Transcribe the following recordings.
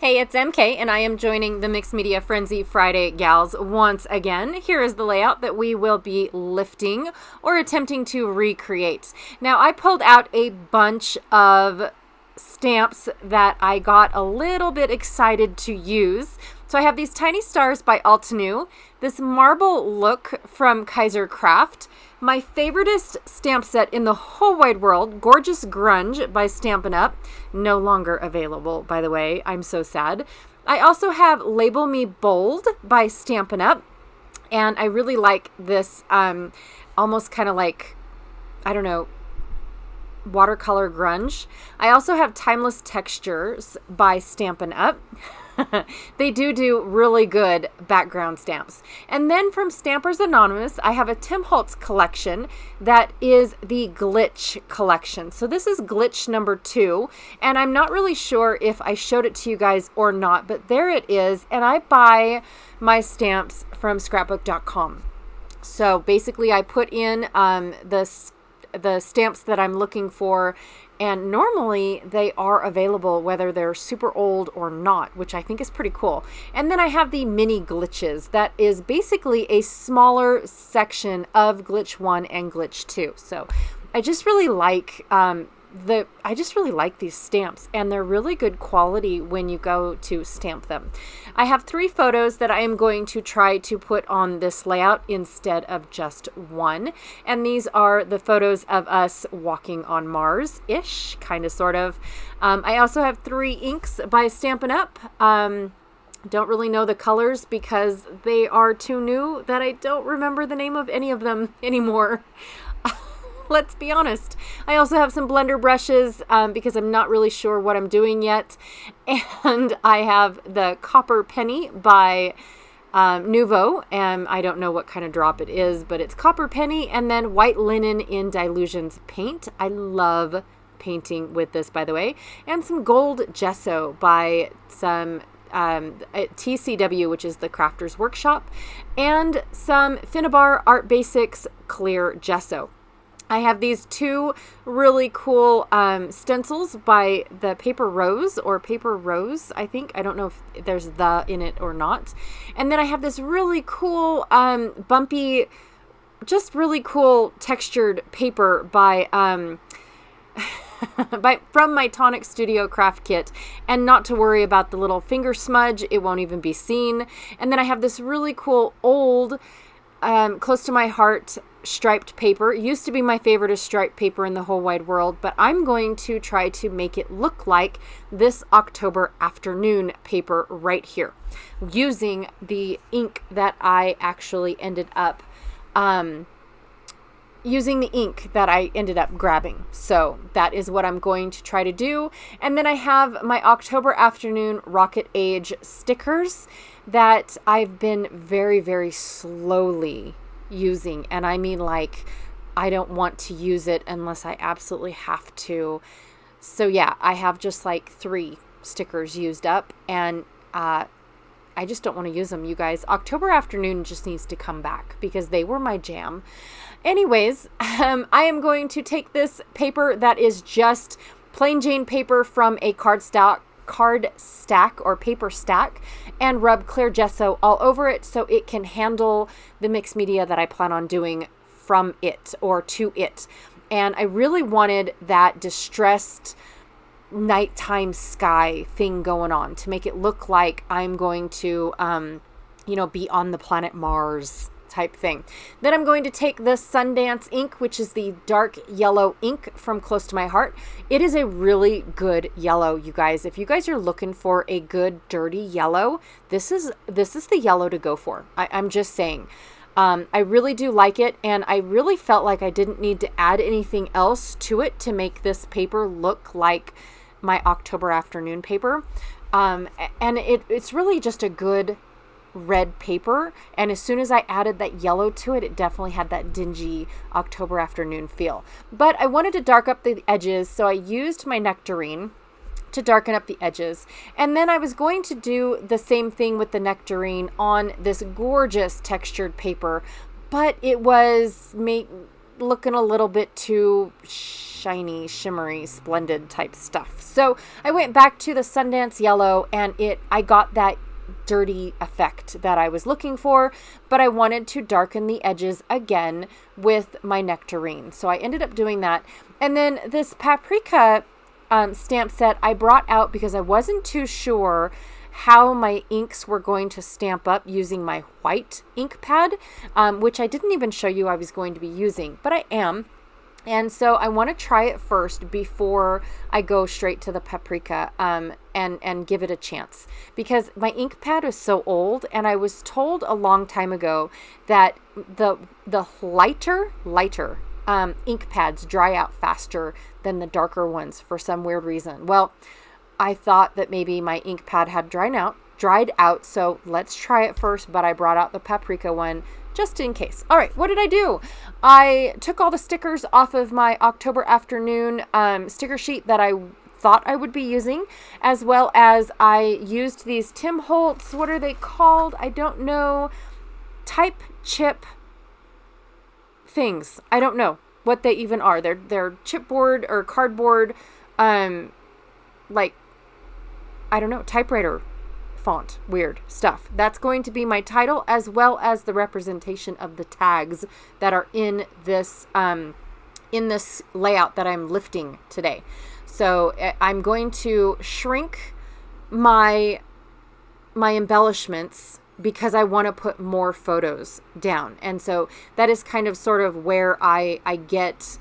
Hey, it's MK, and I am joining the Mixed Media Frenzy Friday gals once again. Here is the layout that we will be lifting or attempting to recreate. Now, I pulled out a bunch of stamps that I got a little bit excited to use. So I have these tiny stars by Altenew, this marble look from Kaiser Craft, my favoriteest stamp set in the whole wide world, Gorgeous Grunge by Stampin' Up. No longer available, by the way. I'm so sad. I also have Label Me Bold by Stampin' Up. And I really like this almost kind of like, I don't know, watercolor grunge. I also have Timeless Textures by Stampin' Up. They do really good background stamps. And then from Stampers Anonymous, I have a Tim Holtz collection that is the Glitch collection. So this is Glitch number 2, and I'm not really sure if I showed it to you guys or not, but there it is. And I buy my stamps from scrapbook.com. So basically I put in the stamps that I'm looking for, and normally they are available whether they're super old or not, which I think is pretty cool. And then I have the mini glitches. That is basically a smaller section of Glitch 1 and Glitch 2. So I just really like these stamps, and they're really good quality when you go to stamp them. I have 3 photos that I am going to try to put on this layout instead of just one. And these are the photos of us walking on Mars-ish, kind of, sort of. I also have 3 inks by Stampin' Up. Don't really know the colors because they are too new that I don't remember the name of any of them anymore. Let's be honest. I also have some blender brushes because I'm not really sure what I'm doing yet. And I have the Copper Penny by Nuvo, and I don't know what kind of drop it is, but it's Copper Penny, and then White Linen in Dilutions paint. I love painting with this, by the way. And some gold gesso by some TCW, which is the Crafters Workshop, and some Finnabar Art Basics clear gesso. I have these 2 really cool stencils by the Paper Rose, or Paper Rose, I think. I don't know if there's the in it or not. And then I have this really cool bumpy, just really cool textured paper by from my Tonic Studio craft kit. And not to worry about the little finger smudge, it won't even be seen. And then I have this really cool old close to my heart striped paper. It used to be my favorite striped paper in the whole wide world, but I'm going to try to make it look like this October afternoon paper right here, using the ink that I actually ended up grabbing. So that is what I'm going to try to do. And then I have my October afternoon Rocket Age stickers that I've been very, very slowly using. And I mean, like, I don't want to use it unless I absolutely have to. So yeah, I have just like 3 stickers used up, and I just don't want to use them, you guys. October afternoon just needs to come back because they were my jam. Anyways, I am going to take this paper that is just plain Jane paper from a card stack or paper stack, and rub clear gesso all over it so it can handle the mixed media that I plan on doing from it or to it. And I really wanted that distressed nighttime sky thing going on to make it look like I'm going to be on the planet Mars type thing. Then I'm going to take the Sundance ink, which is the dark yellow ink from Close to My Heart. It is a really good yellow, you guys. If you guys are looking for a good dirty yellow, this is the yellow to go for. I'm just saying. I really do like it, and I really felt like I didn't need to add anything else to it to make this paper look like my October afternoon paper. And it's really just a good red paper, and as soon as I added that yellow to it, it definitely had that dingy October afternoon feel. But I wanted to dark up the edges, so I used my Nectarine to darken up the edges. And then I was going to do the same thing with the Nectarine on this gorgeous textured paper, but it was looking a little bit too shiny, shimmery, splendid type stuff. So I went back to the Sundance Yellow, and I got that dirty effect that I was looking for, but I wanted to darken the edges again with my nectarine. So I ended up doing that. And then this paprika stamp set I brought out because I wasn't too sure how my inks were going to stamp up using my white ink pad, which I didn't even show you I was going to be using, but I am. And so I want to try it first before I go straight to the paprika and give it a chance, because my ink pad is so old, and I was told a long time ago that the lighter ink pads dry out faster than the darker ones for some weird reason. Well, I thought that maybe my ink pad had dried out, so let's try it first, but I brought out the paprika one just in case. All right, what did I do? I took all the stickers off of my October afternoon sticker sheet that I thought I would be using, as well as I used these Tim Holtz, what are they called? I don't know, type chip things. I don't know what they even are. They're chipboard or cardboard, like, I don't know, typewriter font, weird stuff. That's going to be my title, as well as the representation of the tags that are in this layout that I'm lifting today. So I'm going to shrink my embellishments because I want to put more photos down. And so that is kind of sort of where I get,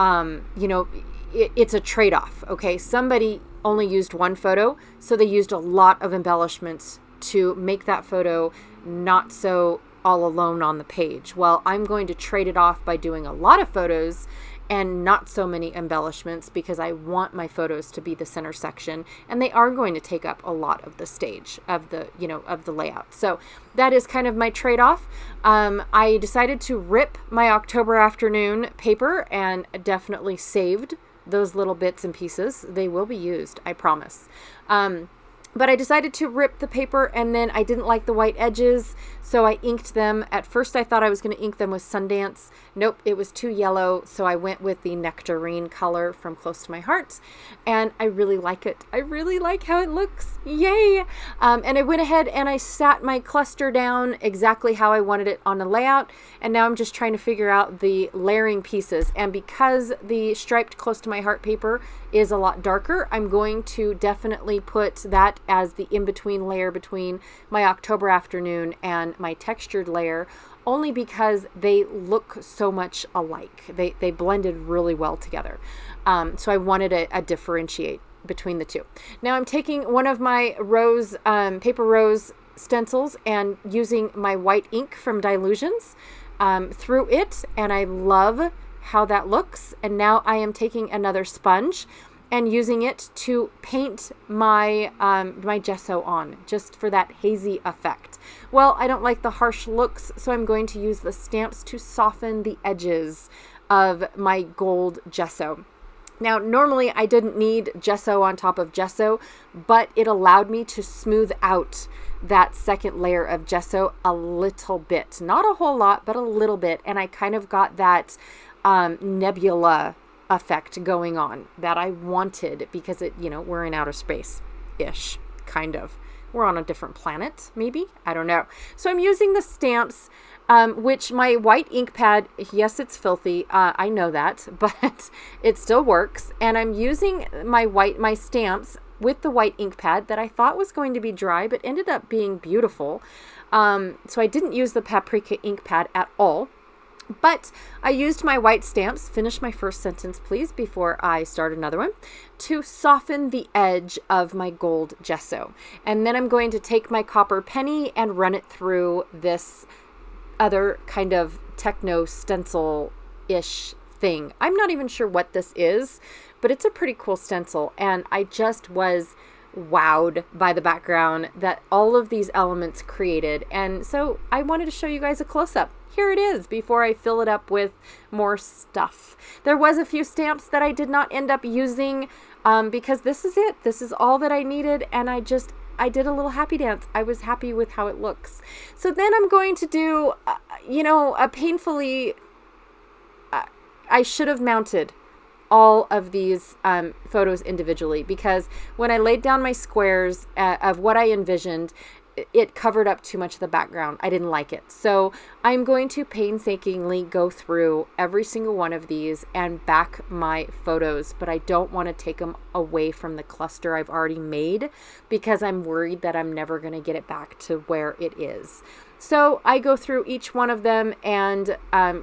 it's a trade-off. Okay. Somebody only used one photo, so they used a lot of embellishments to make that photo not so all alone on the page. Well, I'm going to trade it off by doing a lot of photos and not so many embellishments, because I want my photos to be the center section, and they are going to take up a lot of the stage of the layout. So that is kind of my trade-off. I decided to rip my October afternoon paper and definitely saved those little bits and pieces. They will be used, I promise. But I decided to rip the paper, and then I didn't like the white edges, so I inked them. At first I thought I was going to ink them with Sundance. Nope, it was too yellow, so I went with the nectarine color from Close to My Heart, and I really like it. I really like how it looks. Yay! And I went ahead and I sat my cluster down exactly how I wanted it on the layout, and now I'm just trying to figure out the layering pieces. And because the striped Close to My Heart paper is a lot darker, I'm going to definitely put that as the in-between layer between my October afternoon and my textured layer, only because they look so much alike. They blended really well together. So I wanted a differentiate between the two. Now I'm taking one of my rose, paper rose stencils and using my white ink from Dilutions through it, and I love how that looks. And now I am taking another sponge and using it to paint my my gesso on, just for that hazy effect. Well, I don't like the harsh looks, so I'm going to use the stamps to soften the edges of my gold gesso. Now, normally I didn't need gesso on top of gesso, but it allowed me to smooth out that second layer of gesso a little bit. Not a whole lot, but a little bit. And I kind of got that nebula effect going on that I wanted, because we're in outer space-ish, kind of. We're on a different planet, maybe? I don't know. So I'm using the stamps, which my white ink pad, yes, it's filthy. I know that, but it still works. And I'm using my stamps with the white ink pad that I thought was going to be dry, but ended up being beautiful. So I didn't use the paprika ink pad at all. But I used my white stamps, finish my first sentence please before I start another one, to soften the edge of my gold gesso. And then I'm going to take my copper penny and run it through this other kind of techno stencil-ish thing. I'm not even sure what this is, but it's a pretty cool stencil, and I just was wowed by the background that all of these elements created. And so I wanted to show you guys a close-up. Here it is before I fill it up with more stuff. There was a few stamps that I did not end up using because this is it. This is all that I needed, and I did a little happy dance. I was happy with how it looks. So then I'm going to do, a painfully I should have mounted all of these photos individually, because when I laid down my squares of what I envisioned, it covered up too much of the background. I didn't like it. So I'm going to painstakingly go through every single one of these and back my photos, but I don't want to take them away from the cluster I've already made, because I'm worried that I'm never going to get it back to where it is. So I go through each one of them and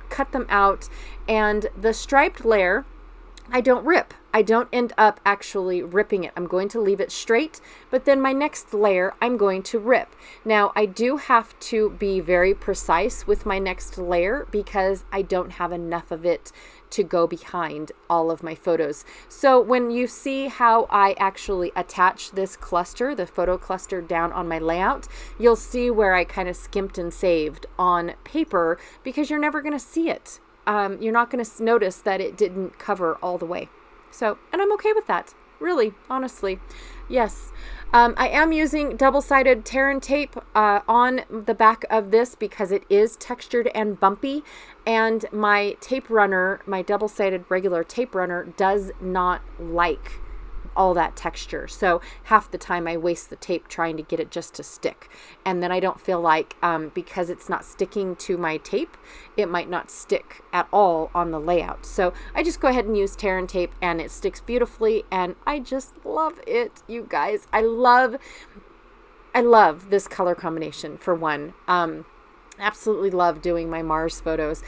cut them out, and the striped layer, I don't rip. I don't end up actually ripping it. I'm going to leave it straight, but then my next layer, I'm going to rip. Now, I do have to be very precise with my next layer because I don't have enough of it to go behind all of my photos. So when you see how I actually attach this cluster, the photo cluster, down on my layout, you'll see where I kind of skimped and saved on paper, because you're never going to see it. You're not going to notice that it didn't cover all the way. So, and I'm okay with that, really, honestly. Yes. I am using double-sided tear tape on the back of this because it is textured and bumpy, and my tape runner, my double-sided regular tape runner, does not like all that texture. So half the time I waste the tape trying to get it just to stick. And then I don't feel like, because it's not sticking to my tape, it might not stick at all on the layout. So I just go ahead and use tear and tape, and it sticks beautifully. And I just love it, you guys. I love this color combination, for one. Absolutely love doing my Mars photos.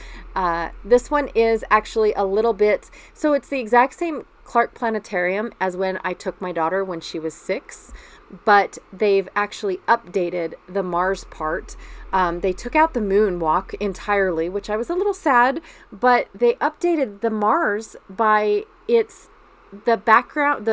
This one is actually a little bit, so it's the exact same Clark Planetarium as when I took my daughter when she was 6, but they've actually updated the Mars part. They took out the moonwalk entirely, which I was a little sad, but they updated the Mars by the background,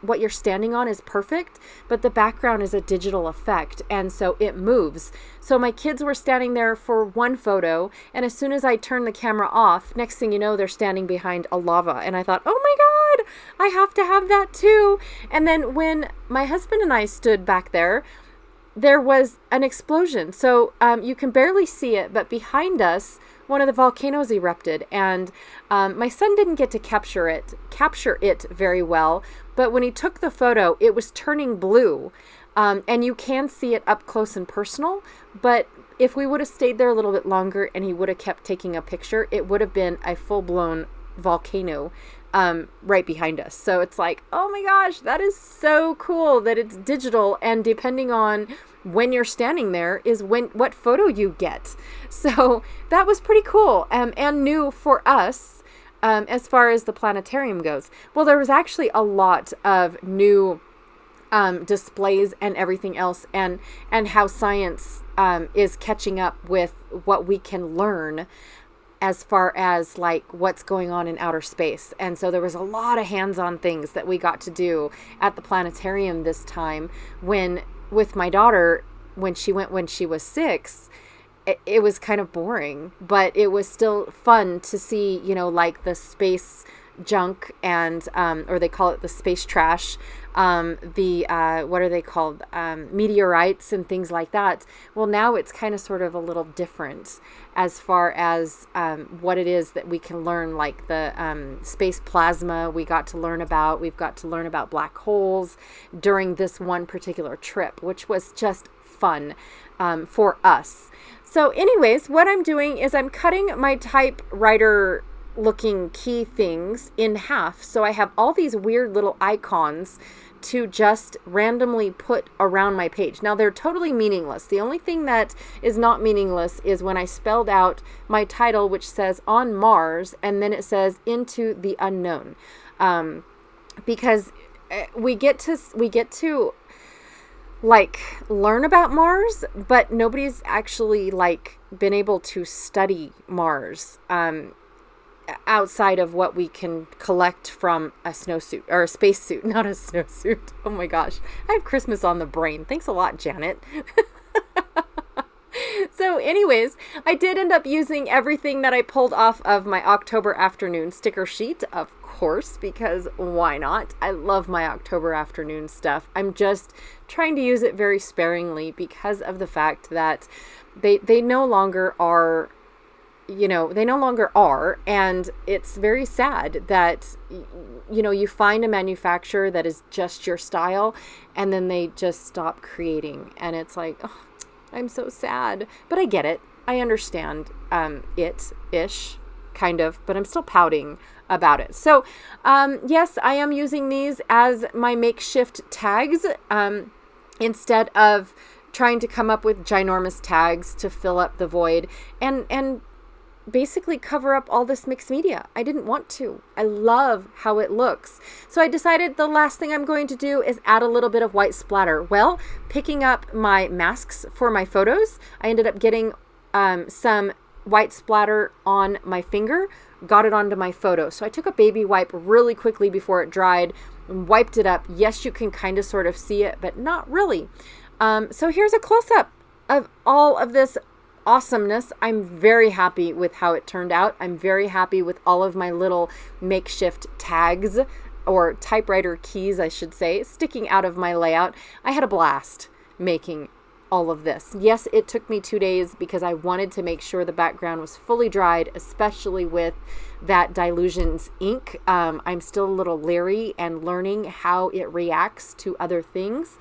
what you're standing on is perfect, but the background is a digital effect, and so it moves. So my kids were standing there for one photo, and as soon as I turned the camera off, next thing you know, they're standing behind a lava, and I thought, oh my God, I have to have that too. And then when my husband and I stood back there, there was an explosion. So you can barely see it, but behind us, one of the volcanoes erupted, and my son didn't get to capture it very well, but when he took the photo, it was turning blue, and you can see it up close and personal. But if we would have stayed there a little bit longer and he would have kept taking a picture, it would have been a full-blown volcano right behind us. So it's like, oh my gosh, that is so cool that it's digital, and depending on when you're standing there is what photo you get. So that was pretty cool, and new for us as far as the planetarium goes. Well, there was actually a lot of new displays and everything else, and how science is catching up with what we can learn as far as like what's going on in outer space. And so there was a lot of hands-on things that we got to do at the planetarium this time, with my daughter, when she was 6. It was kind of boring, but it was still fun to see, like the space junk, and or they call it the space trash, what are they called, meteorites and things like that. Well, now it's kind of sort of a little different as far as what it is that we can learn, like the space plasma we've got to learn about black holes during this one particular trip, which was just fun for us. So anyways, what I'm doing is I'm cutting my typewriter looking key things in half. So I have all these weird little icons to just randomly put around my page. Now they're totally meaningless. The only thing that is not meaningless is when I spelled out my title, which says on Mars, and then it says into the unknown. Because we get to like learn about Mars, but nobody's actually like been able to study Mars outside of what we can collect from a snowsuit, or a spacesuit, not a snowsuit. Oh my gosh, I have Christmas on the brain. Thanks a lot, Janet. So anyways, I did end up using everything that I pulled off of my October afternoon sticker sheet, of course, because why not? I love my October afternoon stuff. I'm just trying to use it very sparingly because of the fact that they no longer are they no longer are. And it's very sad that, you find a manufacturer that is just your style and then they just stop creating. And it's like, oh, I'm so sad, but I get it. I understand it-ish, kind of, but I'm still pouting about it. So, yes, I am using these as my makeshift tags, instead of trying to come up with ginormous tags to fill up the void and basically cover up all this mixed media. I didn't want to. I love how it looks. So I decided the last thing I'm going to do is add a little bit of white splatter. Well, picking up my masks for my photos, I ended up getting some white splatter on my finger, got it onto my photo. So I took a baby wipe really quickly before it dried, wiped it up. Yes, you can kind of sort of see it, but not really. So here's a close-up of all of this awesomeness. I'm very happy with how it turned out. I'm very happy with all of my little makeshift tags, or typewriter keys, I should say, sticking out of my layout. I had a blast making all of this. Yes, it took me 2 days because I wanted to make sure the background was fully dried, especially with that Dylusions ink. I'm still a little leery and learning how it reacts to other things,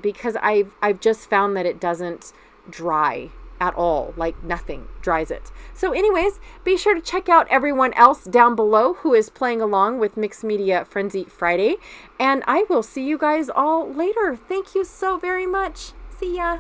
because I've just found that it doesn't dry at all, like nothing dries it. So anyways, be sure to check out everyone else down below who is playing along with Mixed Media Frenzy Friday, and I will see you guys all later. Thank you so very much. See ya.